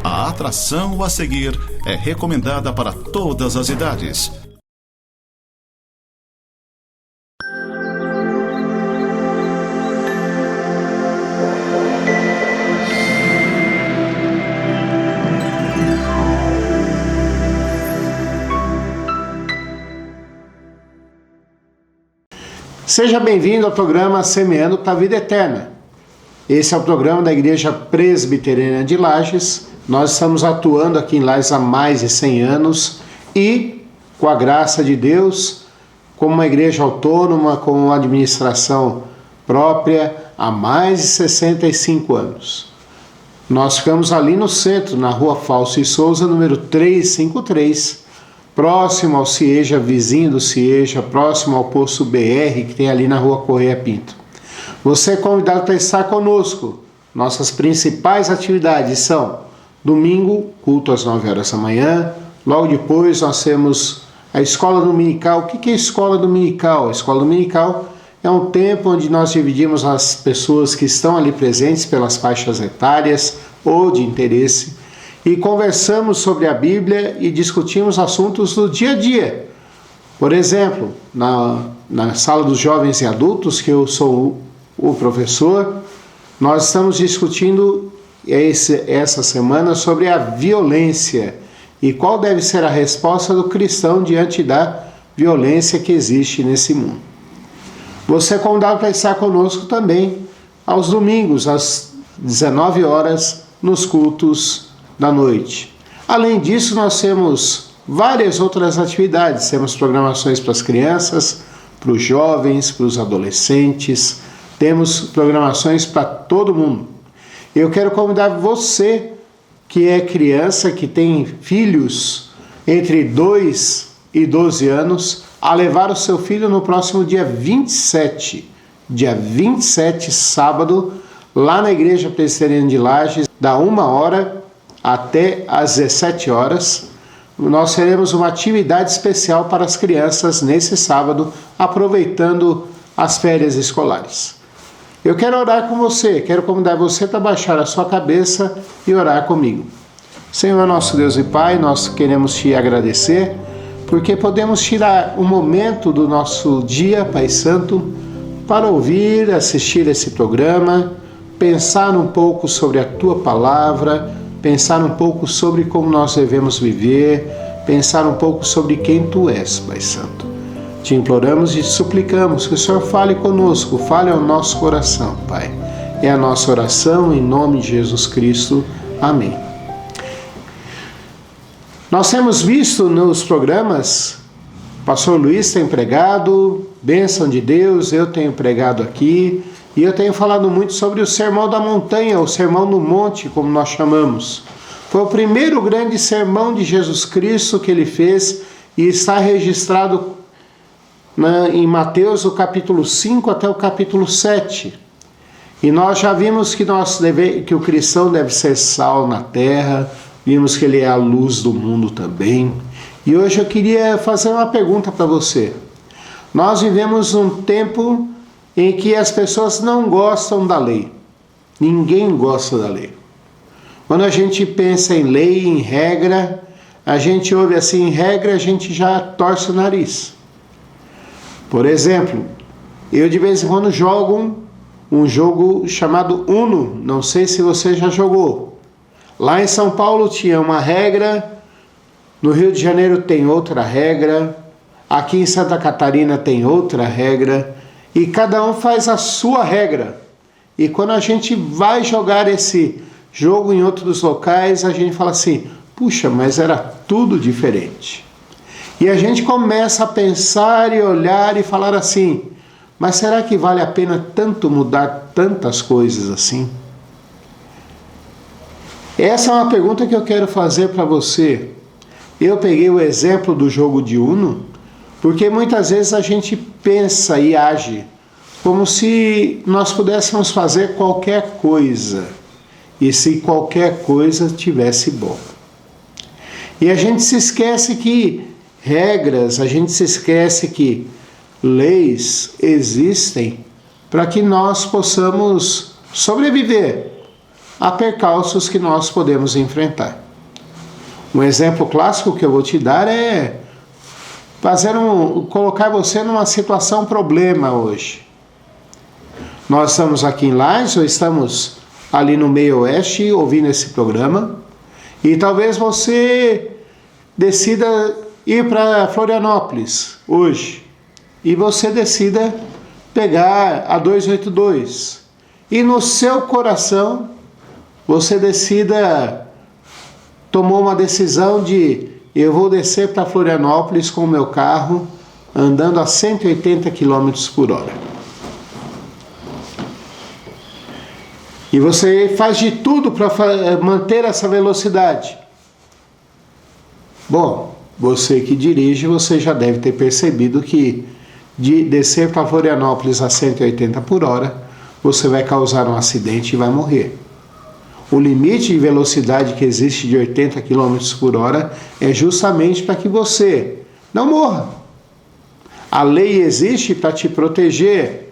A atração a seguir é recomendada para todas as idades. Seja bem-vindo ao programa Semeando para a Vida Eterna. Esse é o programa da Igreja Presbiteriana de Lages. Nós estamos atuando aqui em Lages há mais de 100 anos e, com a graça de Deus, como uma igreja autônoma, com uma administração própria, há mais de 65 anos. Nós ficamos ali no centro, na rua Falso e Souza, número 353, próximo ao Cieja, vizinho do Cieja, próximo ao Poço BR, que tem ali na rua Correia Pinto. Você é convidado para estar conosco. Nossas principais atividades são domingo, culto às 9 horas da manhã. Logo depois nós temos a escola dominical. O que é escola dominical? A escola dominical é um tempo onde nós dividimos as pessoas que estão ali presentes pelas faixas etárias ou de interesse e conversamos sobre a Bíblia e discutimos assuntos do dia a dia. Por exemplo, na sala dos jovens e adultos, que eu sou o professor, nós estamos discutindo essa semana sobre a violência e qual deve ser a resposta do cristão diante da violência que existe nesse mundo. Você é convidado para estar conosco também aos domingos, às 19 horas, nos cultos da noite. Além disso, nós temos várias outras atividades. Temos programações para as crianças, para os jovens, para os adolescentes. Temos programações para todo mundo. Eu quero convidar você que é criança, que tem filhos entre 2 e 12 anos, a levar o seu filho no próximo dia 27, sábado, lá na Igreja Presbiteriana de Lages, da 1h até às 17 horas, nós teremos uma atividade especial para as crianças nesse sábado, aproveitando as férias escolares. Eu quero orar com você, quero convidar você para baixar a sua cabeça e orar comigo. Senhor nosso Deus e Pai, nós queremos te agradecer, porque podemos tirar um momento do nosso dia, Pai Santo, para ouvir, assistir esse programa, pensar um pouco sobre a tua palavra, pensar um pouco sobre como nós devemos viver, pensar um pouco sobre quem Tu és, Pai Santo. Te imploramos e te suplicamos que o Senhor fale conosco, fale ao nosso coração, Pai. É a nossa oração em nome de Jesus Cristo. Amém. Nós temos visto nos programas, o pastor Luiz tem pregado, bênção de Deus, eu tenho pregado aqui, e eu tenho falado muito sobre o Sermão da Montanha, o Sermão do Monte, como nós chamamos. Foi o primeiro grande sermão de Jesus Cristo que ele fez e está registrado em Mateus, o capítulo 5 até o capítulo 7. E nós já vimos que o cristão deve ser sal na terra, vimos que ele é a luz do mundo também. E hoje eu queria fazer uma pergunta para você. Nós vivemos num tempo em que as pessoas não gostam da lei. Ninguém gosta da lei. Quando a gente pensa em lei, em regra, a gente ouve assim, em regra, a gente já torce o nariz. Por exemplo, eu de vez em quando jogo um jogo chamado Uno, não sei se você já jogou. Lá em São Paulo tinha uma regra, no Rio de Janeiro tem outra regra, aqui em Santa Catarina tem outra regra, e cada um faz a sua regra. E quando a gente vai jogar esse jogo em outros locais, a gente fala assim, puxa, mas era tudo diferente. E a gente começa a pensar e olhar e falar assim, mas será que vale a pena tanto mudar tantas coisas assim? Essa é uma pergunta que eu quero fazer para você. Eu peguei o exemplo do jogo de Uno, porque muitas vezes a gente pensa e age como se nós pudéssemos fazer qualquer coisa, e se qualquer coisa tivesse bom. E a gente se esquece que regras, a gente se esquece que leis existem para que nós possamos sobreviver. a percalços que nós podemos enfrentar. Um exemplo clássico que eu vou te dar é colocar você numa situação problema hoje. Nós estamos aqui em Lages, ou estamos ali no meio oeste ouvindo esse programa, e talvez você decida ir para Florianópolis hoje, e você decida pegar a 282, e no seu coração você tomou uma decisão de: eu vou descer para Florianópolis com o meu carro andando a 180 km por hora. E você faz de tudo para manter essa velocidade. Bom, você que dirige, você já deve ter percebido que de descer para Florianópolis a 180 por hora, você vai causar um acidente e vai morrer. O limite de velocidade que existe de 80 km por hora é justamente para que você não morra. A lei existe para te proteger.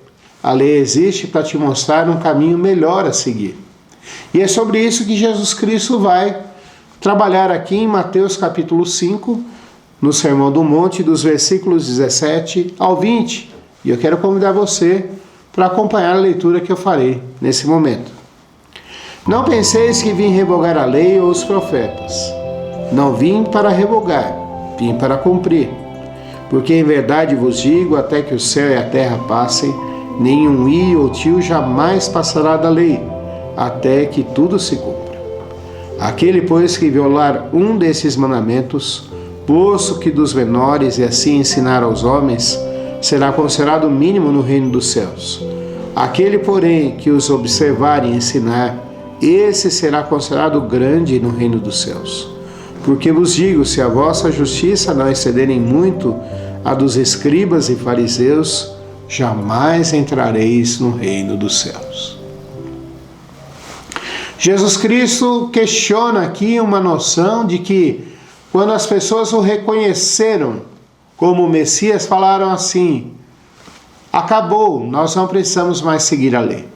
A lei existe para te mostrar um caminho melhor a seguir. E é sobre isso que Jesus Cristo vai trabalhar aqui em Mateus capítulo 5, no Sermão do Monte, dos versículos 17 ao 20. E eu quero convidar você para acompanhar a leitura que eu farei nesse momento. Não penseis que vim revogar a lei ou os profetas. Não vim para revogar, vim para cumprir. Porque em verdade vos digo, até que o céu e a terra passem, nenhum i ou tio jamais passará da lei, até que tudo se cumpra. Aquele, pois, que violar um desses mandamentos, posto que dos menores, e assim ensinar aos homens, será considerado mínimo no reino dos céus. Aquele, porém, que os observar e ensinar, esse será considerado grande no reino dos céus. Porque vos digo, se a vossa justiça não excederem muito a dos escribas e fariseus, jamais entrareis no reino dos céus. Jesus Cristo questiona aqui uma noção de que quando as pessoas o reconheceram como Messias, falaram assim: acabou, nós não precisamos mais seguir a lei.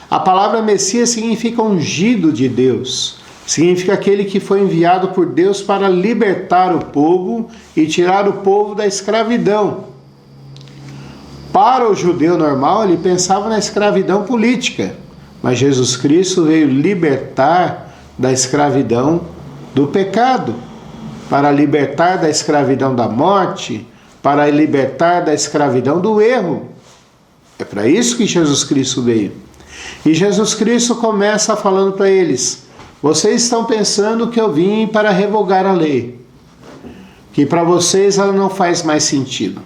A palavra Messias significa ungido de Deus, significa aquele que foi enviado por Deus para libertar o povo e tirar o povo da escravidão. Para o judeu normal, ele pensava na escravidão política, mas Jesus Cristo veio libertar da escravidão do pecado, para libertar da escravidão da morte, para libertar da escravidão do erro. É para isso que Jesus Cristo veio. E Jesus Cristo começa falando para eles: vocês estão pensando que eu vim para revogar a lei, que para vocês ela não faz mais sentido.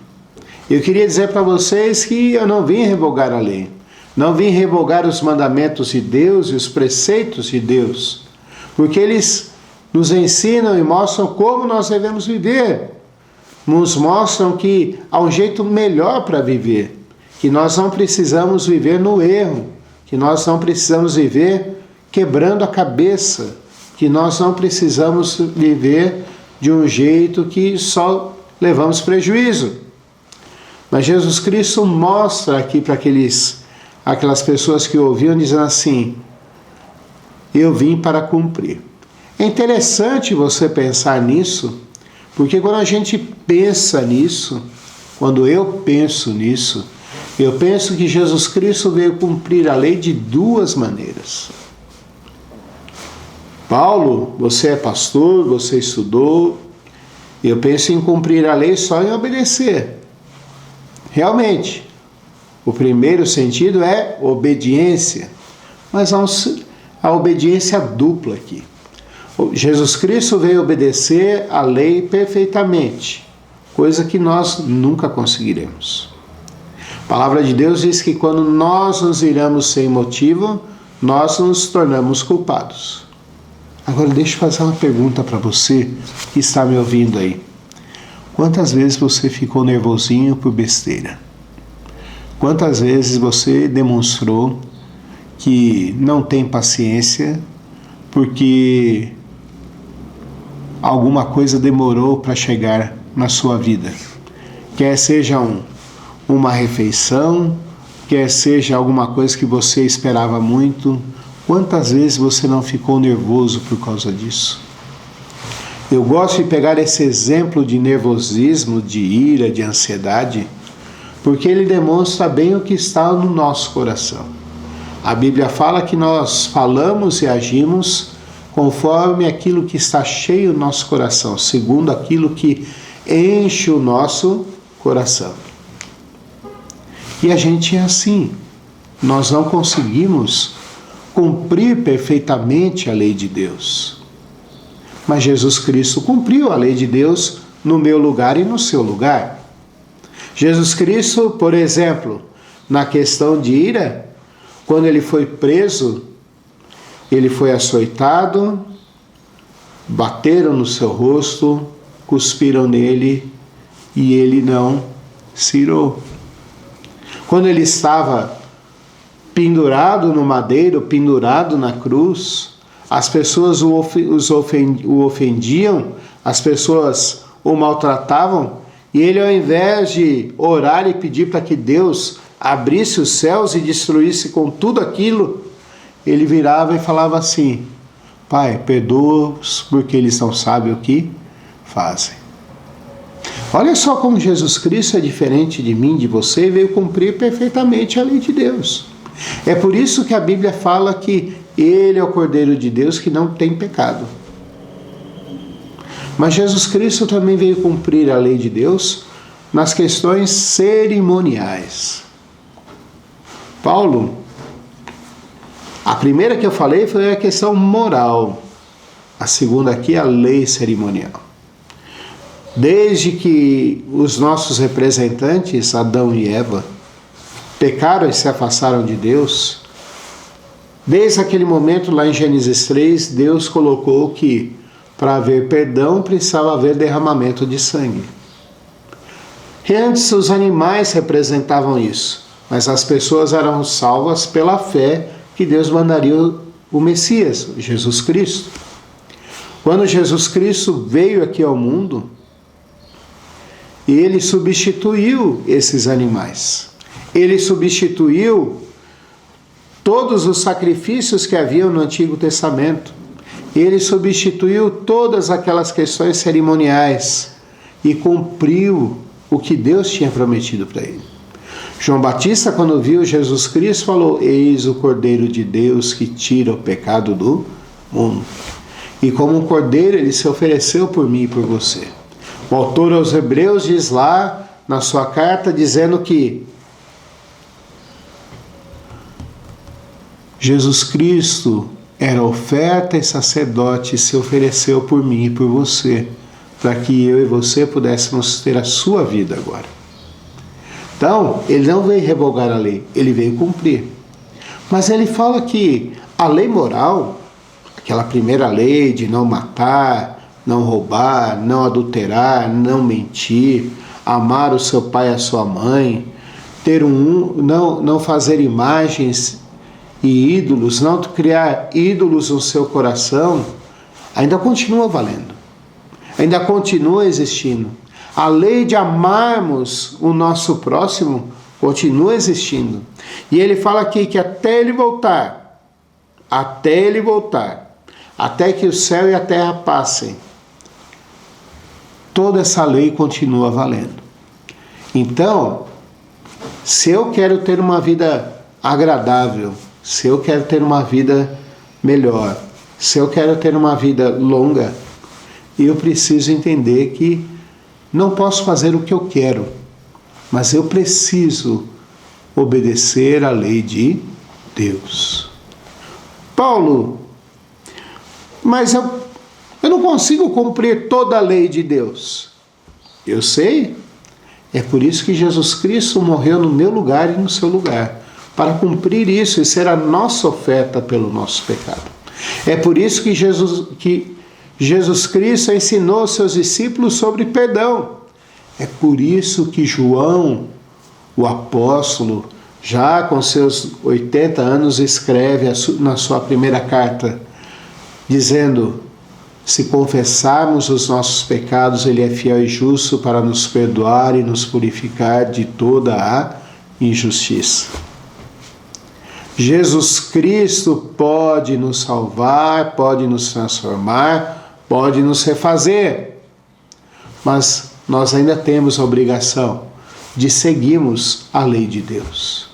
Eu queria dizer para vocês que eu não vim revogar a lei, não vim revogar os mandamentos de Deus e os preceitos de Deus, porque eles nos ensinam e mostram como nós devemos viver, nos mostram que há um jeito melhor para viver, que nós não precisamos viver no erro, que nós não precisamos viver quebrando a cabeça, que nós não precisamos viver de um jeito que só levamos prejuízo. Mas Jesus Cristo mostra aqui para aquelas pessoas que ouviam, dizendo assim: eu vim para cumprir. É interessante você pensar nisso, porque quando a gente pensa nisso, quando eu penso nisso, eu penso que Jesus Cristo veio cumprir a lei de duas maneiras. Paulo, você é pastor, você estudou, eu penso em cumprir a lei só em obedecer. Realmente, o primeiro sentido é obediência, mas há a obediência dupla aqui. Jesus Cristo veio obedecer a lei perfeitamente, coisa que nós nunca conseguiremos. A palavra de Deus diz que quando nós nos iramos sem motivo, nós nos tornamos culpados. Agora deixa eu fazer uma pergunta para você que está me ouvindo aí. Quantas vezes você ficou nervosinho por besteira? Quantas vezes você demonstrou que não tem paciência porque alguma coisa demorou para chegar na sua vida? Quer seja uma refeição, quer seja alguma coisa que você esperava muito, Quantas vezes você não ficou nervoso por causa disso? Eu gosto de pegar esse exemplo de nervosismo, de ira, de ansiedade, porque ele demonstra bem o que está no nosso coração. A Bíblia fala que nós falamos e agimos conforme aquilo que está cheio no nosso coração, segundo aquilo que enche o nosso coração. E a gente é assim. Nós não conseguimos cumprir perfeitamente a lei de Deus. Mas Jesus Cristo cumpriu a lei de Deus no meu lugar e no seu lugar. Jesus Cristo, por exemplo, na questão de ira, quando ele foi preso, ele foi açoitado, bateram no seu rosto, cuspiram nele e ele não se irou. Quando ele estava pendurado no madeiro, pendurado na cruz, as pessoas o ofendiam, as pessoas o maltratavam, e ele, ao invés de orar e pedir para que Deus abrisse os céus e destruísse com tudo aquilo, ele virava e falava assim: Pai, perdoa-os porque eles não sabem o que fazem. Olha só como Jesus Cristo é diferente de mim, de você, e veio cumprir perfeitamente a lei de Deus. É por isso que a Bíblia fala que ele é o Cordeiro de Deus que não tem pecado. Mas Jesus Cristo também veio cumprir a lei de Deus nas questões cerimoniais. Paulo, a primeira que eu falei foi a questão moral. A segunda aqui é a lei cerimonial. Desde que os nossos representantes, Adão e Eva, pecaram e se afastaram de Deus, desde aquele momento lá em Gênesis 3, Deus colocou que para haver perdão precisava haver derramamento de sangue. E antes os animais representavam isso, mas as pessoas eram salvas pela fé que Deus mandaria o Messias, Jesus Cristo. Quando Jesus Cristo veio aqui ao mundo, ele substituiu esses animais. Ele substituiu todos os sacrifícios que haviam no Antigo Testamento. Ele substituiu todas aquelas questões cerimoniais e cumpriu o que Deus tinha prometido para ele. João Batista, quando viu Jesus Cristo, falou: Eis o Cordeiro de Deus que tira o pecado do mundo. E como um cordeiro, ele se ofereceu por mim e por você. O autor aos Hebreus diz lá na sua carta, dizendo que Jesus Cristo era oferta e sacerdote e se ofereceu por mim e por você, para que eu e você pudéssemos ter a sua vida agora. Então, ele não veio revogar a lei, ele veio cumprir. Mas ele fala que a lei moral, aquela primeira lei de não matar, não roubar, não adulterar, não mentir, amar o seu pai e a sua mãe, não fazer imagens e ídolos, não criar ídolos no seu coração, ainda continua valendo, ainda continua existindo. A lei de amarmos o nosso próximo continua existindo. E ele fala aqui que até ele voltar, até que o céu e a terra passem, toda essa lei continua valendo. Então, se eu quero ter uma vida agradável, se eu quero ter uma vida melhor, se eu quero ter uma vida longa, eu preciso entender que não posso fazer o que eu quero, mas eu preciso obedecer à lei de Deus. Paulo, mas eu não consigo cumprir toda a lei de Deus. Eu sei. É por isso que Jesus Cristo morreu no meu lugar e no seu lugar, para cumprir isso e ser a nossa oferta pelo nosso pecado. É por isso que Jesus Cristo ensinou seus discípulos sobre perdão. É por isso que João, o apóstolo, já com seus 80 anos, escreve na sua primeira carta, dizendo: se confessarmos os nossos pecados, Ele é fiel e justo para nos perdoar e nos purificar de toda a injustiça. Jesus Cristo pode nos salvar, pode nos transformar, pode nos refazer. Mas nós ainda temos a obrigação de seguirmos a lei de Deus.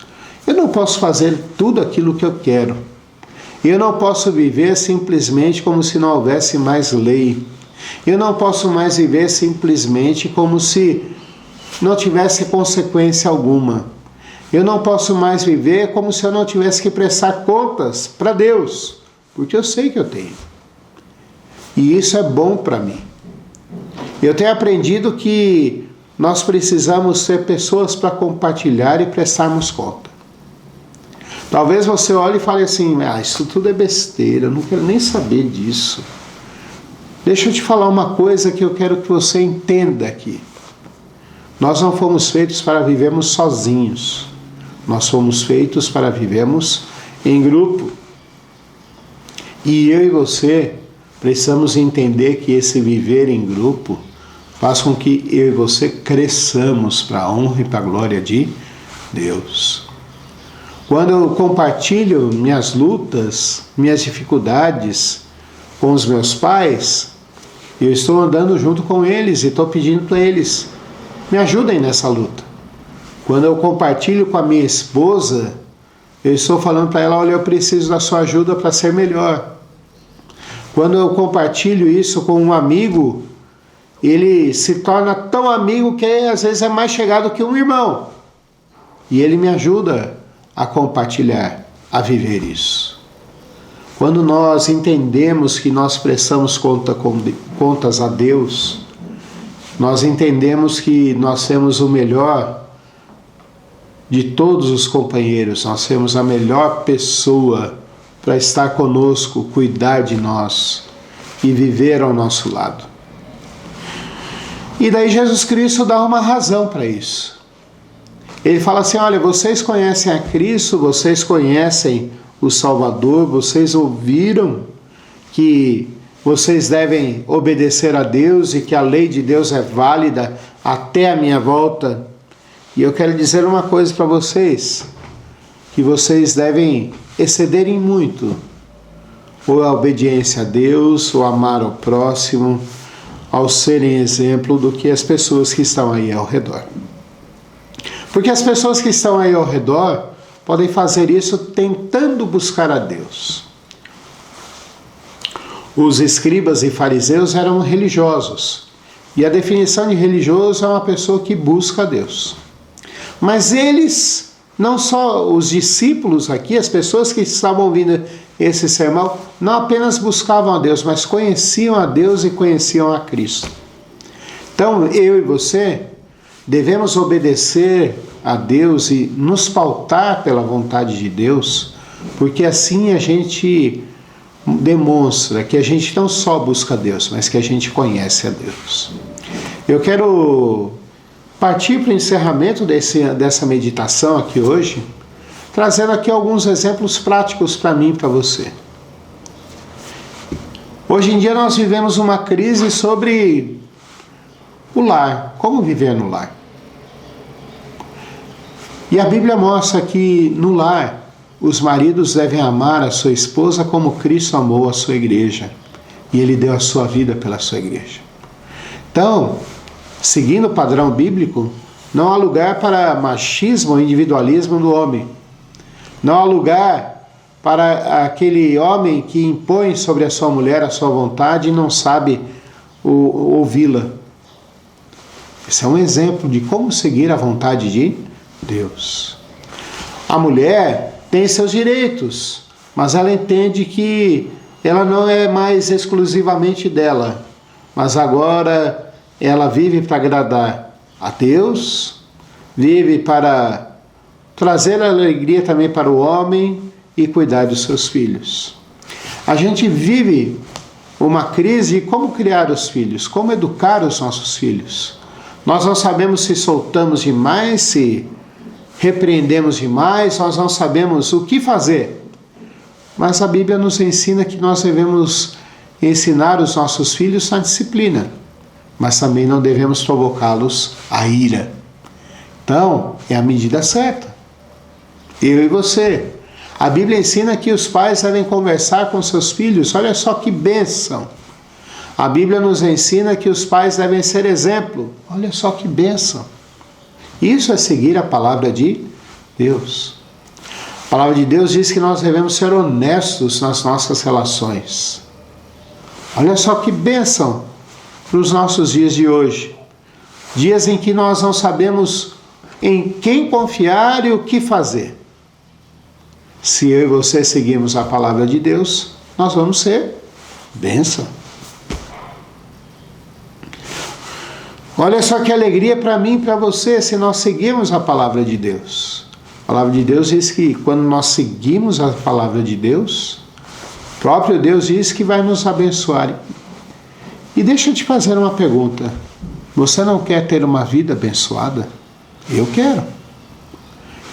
Eu não posso fazer tudo aquilo que eu quero. Eu não posso viver simplesmente como se não houvesse mais lei. Eu não posso mais viver simplesmente como se não tivesse consequência alguma. Eu não posso mais viver como se eu não tivesse que prestar contas para Deus, porque eu sei que eu tenho. E isso é bom para mim. Eu tenho aprendido que nós precisamos ser pessoas para compartilhar e prestarmos conta. Talvez você olhe e fale assim, isso tudo é besteira, eu não quero nem saber disso. Deixa eu te falar uma coisa que eu quero que você entenda aqui. Nós não fomos feitos para vivermos sozinhos. Nós fomos feitos para vivermos em grupo. E eu e você precisamos entender que esse viver em grupo faz com que eu e você cresçamos para a honra e para a glória de Deus. Quando eu compartilho minhas lutas, minhas dificuldades com os meus pais, eu estou andando junto com eles e estou pedindo para eles, me ajudem nessa luta. Quando eu compartilho com a minha esposa, eu estou falando para ela, olha, eu preciso da sua ajuda para ser melhor. Quando eu compartilho isso com um amigo, ele se torna tão amigo que às vezes é mais chegado que um irmão. E ele me ajuda a compartilhar, a viver isso. Quando nós entendemos que nós prestamos contas a Deus, nós entendemos que nós temos o melhor de todos os companheiros, nós temos a melhor pessoa para estar conosco, cuidar de nós e viver ao nosso lado. E daí Jesus Cristo dá uma razão para isso. Ele fala assim, olha, vocês conhecem a Cristo, vocês conhecem o Salvador, vocês ouviram que vocês devem obedecer a Deus e que a lei de Deus é válida até a minha volta. E eu quero dizer uma coisa para vocês, que vocês devem exceder em muito, ou a obediência a Deus, ou amar ao próximo, ao serem exemplo do que as pessoas que estão aí ao redor. Porque as pessoas que estão aí ao redor podem fazer isso tentando buscar a Deus. Os escribas e fariseus eram religiosos. E a definição de religioso é uma pessoa que busca a Deus. Mas eles, não só os discípulos aqui, as pessoas que estavam ouvindo esse sermão, não apenas buscavam a Deus, mas conheciam a Deus e conheciam a Cristo. Então, eu e você devemos obedecer a Deus e nos pautar pela vontade de Deus, porque assim a gente demonstra que a gente não só busca a Deus, mas que a gente conhece a Deus. Eu quero partir para o encerramento dessa meditação aqui hoje, trazendo aqui alguns exemplos práticos para mim e para você. Hoje em dia nós vivemos uma crise sobre o lar, como viver no lar. E a Bíblia mostra que no lar os maridos devem amar a sua esposa como Cristo amou a sua igreja. E Ele deu a sua vida pela sua igreja. Então, seguindo o padrão bíblico, não há lugar para machismo ou individualismo do homem. Não há lugar para aquele homem que impõe sobre a sua mulher a sua vontade e não sabe ouvi-la. Esse é um exemplo de como seguir a vontade de Deus. A mulher tem seus direitos, mas ela entende que ela não é mais exclusivamente dela, mas agora ela vive para agradar a Deus, vive para trazer alegria também para o homem e cuidar dos seus filhos. A gente vive uma crise de como criar os filhos, como educar os nossos filhos. Nós não sabemos se soltamos demais, se repreendemos demais, nós não sabemos o que fazer. Mas a Bíblia nos ensina que nós devemos ensinar os nossos filhos na disciplina, mas também não devemos provocá-los à ira. Então, é a medida certa. Eu e você. A Bíblia ensina que os pais devem conversar com seus filhos. Olha só que bênção. A Bíblia nos ensina que os pais devem ser exemplo. Olha só que bênção. Isso é seguir a palavra de Deus. A palavra de Deus diz que nós devemos ser honestos nas nossas relações. Olha só que bênção para os nossos dias de hoje. Dias em que nós não sabemos em quem confiar e o que fazer. Se eu e você seguirmos a palavra de Deus, nós vamos ser bênção. Olha só que alegria para mim e para você se nós seguirmos a palavra de Deus. A palavra de Deus diz que quando nós seguimos a palavra de Deus, o próprio Deus diz que vai nos abençoar. E deixa eu te fazer uma pergunta. Você não quer ter uma vida abençoada? Eu quero.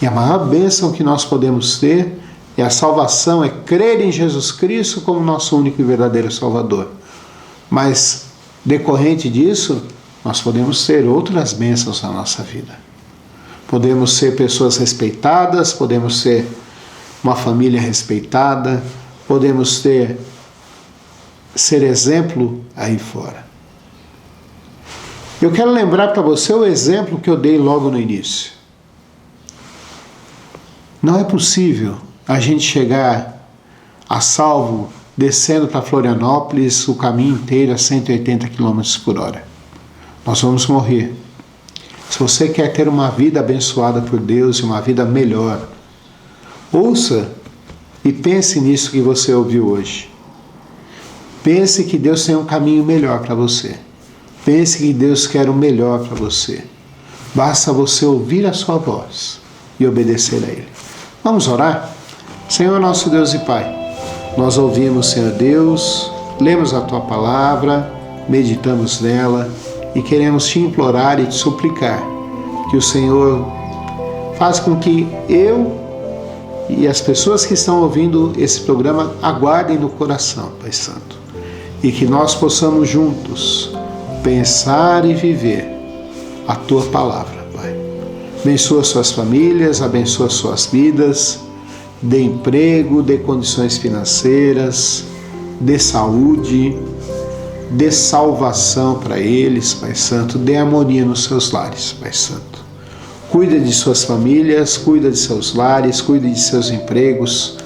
E a maior bênção que nós podemos ter é a salvação, é crer em Jesus Cristo como nosso único e verdadeiro Salvador. Mas, decorrente disso, nós podemos ter outras bênçãos na nossa vida. Podemos ser pessoas respeitadas, podemos ser uma família respeitada, podemos ser exemplo aí fora. Eu quero lembrar para você o exemplo que eu dei logo no início. Não é possível a gente chegar a salvo descendo para Florianópolis o caminho inteiro a 180 km por hora. Nós vamos morrer. Se você quer ter uma vida abençoada por Deus e uma vida melhor, ouça e pense nisso que você ouviu hoje. Pense que Deus tem um caminho melhor para você. Pense que Deus quer o melhor para você. Basta você ouvir a sua voz e obedecer a Ele. Vamos orar? Senhor nosso Deus e Pai, nós ouvimos, Senhor Deus, lemos a Tua palavra, meditamos nela e queremos Te implorar e Te suplicar que o Senhor faça com que eu e as pessoas que estão ouvindo esse programa aguardem no coração, Pai Santo, e que nós possamos juntos pensar e viver a Tua palavra, Pai. Abençoa suas famílias, abençoa suas vidas, dê emprego, dê condições financeiras, dê saúde, dê salvação para eles, Pai Santo, dê harmonia nos seus lares, Pai Santo. Cuida de suas famílias, cuida de seus lares, cuida de seus empregos,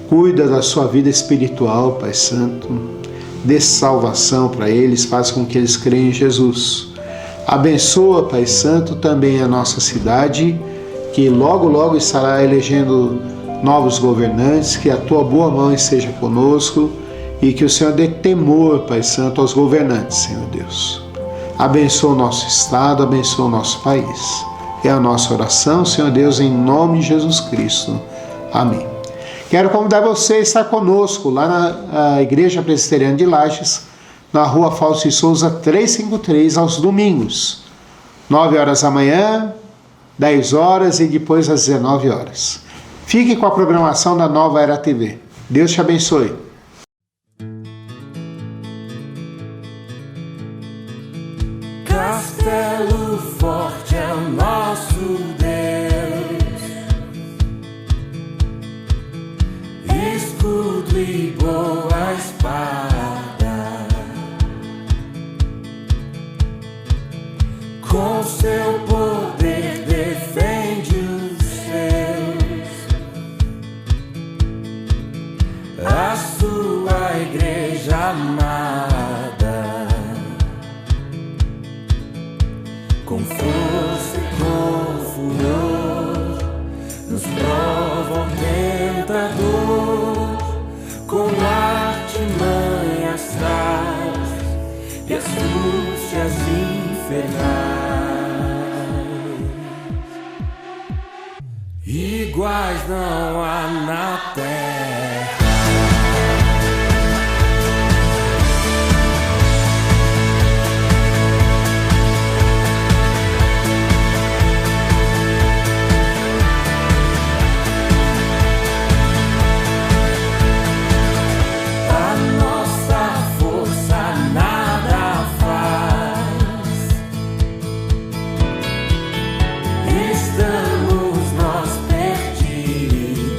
cuida da sua vida espiritual, Pai Santo. Dê salvação para eles, faz com que eles creiam em Jesus. Abençoa, Pai Santo, também a nossa cidade, que logo, logo estará elegendo novos governantes, que a Tua boa mão esteja conosco e que o Senhor dê temor, Pai Santo, aos governantes, Senhor Deus. Abençoa o nosso Estado, abençoa o nosso país. É a nossa oração, Senhor Deus, em nome de Jesus Cristo. Amém. Quero convidar você a estar conosco lá na Igreja Presbiteriana de Lages, na Rua Fausto de Souza 353, aos domingos, 9 horas da manhã, 10 horas e depois às 19 horas. Fique com a programação da Nova Era TV. Deus te abençoe. Castelo forte é o nosso Deus, escudo e boa espada, com seu poder defende os seus, a sua igreja amada, com força e com furor, nos prova o tentador, com artimanhas traz e astúcias infernais. Iguais não há na terra. Estamos nós perdidos.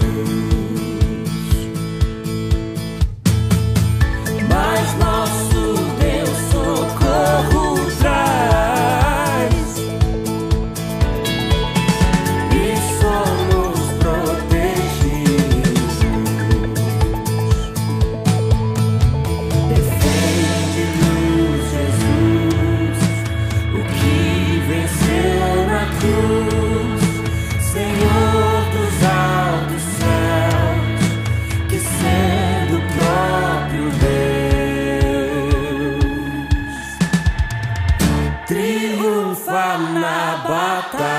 matar.